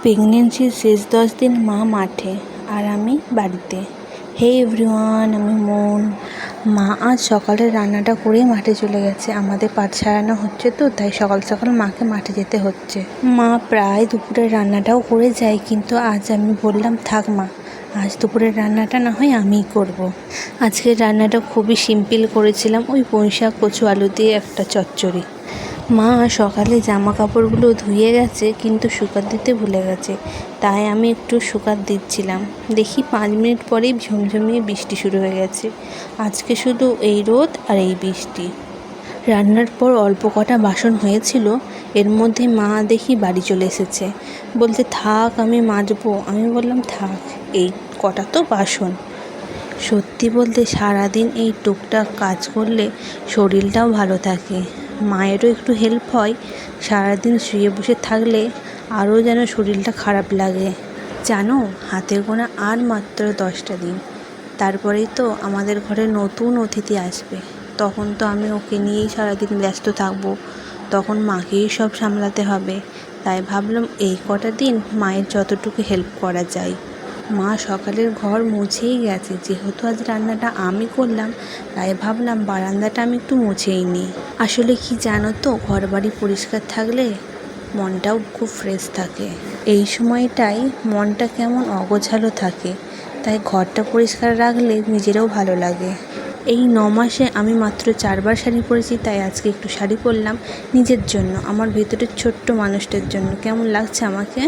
প্রেগনেন্সির শেষ 10 দিন মা মাঠে আর আমি বাড়িতে। হে এভরিওয়ান, আমি মন। মা আজ সকালে রান্নাটা করেই মাঠে চলে গেছে। আমাদের পাট সারানো হচ্ছে তো, তাই সকাল সকাল মাকে মাঠে যেতে হচ্ছে। মা প্রায় দুপুরের রান্নাটাও করে যায়, কিন্তু আজ আমি বললাম থাক মা, আজ দুপুরের রান্নাটা না হয় আমিই করব। আজকের রান্নাটা খুবই সিম্পল করেছিলাম, ওই পুঁইশাক কচু আলু দিয়ে একটা চচ্চড়ি। মা সকালে জামা কাপড়গুলো ধুয়ে গেছে, কিন্তু শুকাতে দিতে ভুলে গেছে, তাই আমি একটু শুকাতে দিচ্ছিলাম। দেখি 5 মিনিট পরেই ঝমঝমিয়ে বৃষ্টি শুরু হয়ে গেছে। আজকে শুধু এই রোদ আর এই বৃষ্টি। রান্নার পর অল্প কটা বাসন হয়েছিল, এর মধ্যে মা দেখি বাড়ি চলে এসেছে। বলতে থাক আমি মাজবো। আমি বললাম থাক, এই কটা তো বাসন। সত্যি বলতে সারাদিন এই টুকটাক কাজ করলে শরীরটাও ভালো থাকে, মায়েরও একটু হেল্প হয়। সারাদিন শুয়ে বসে থাকলে আরও যেন শরীরটা খারাপ লাগে। জানো, হাতে গোনা আর মাত্র 10টা দিন, তারপরেই তো আমাদের ঘরে নতুন অতিথি আসবে। তখন তো আমি ওকে নিয়েই সারাদিন ব্যস্ত থাকবো, তখন মাকেই সব সামলাতে হবে। তাই ভাবলাম এই কটা দিন মায়ের যতটুকু হেল্প করা যায়। মা সকালের ঘর মুছেই গেছে, যেহেতু আজ রান্নাটা আমি করলাম, তাই ভাবলাম বারান্দাটা আমি একটু মুছেই নিই। আসলে কি জানো তো, ঘর বাড়ি পরিষ্কার থাকলে মনটাও খুব ফ্রেশ থাকে। এই সময়টাই মনটা কেমন অগোছালো থাকে, তাই ঘরটা পরিষ্কার রাখলে নিজেরও ভালো লাগে। এই 9 মাসে আমি মাত্র 4বার শাড়ি পরেছি, তাই আজকে একটু শাড়ি পরলাম নিজের জন্য, আমার ভেতরের ছোট্ট মানুষটার জন্য। কেমন লাগছে আমাকে?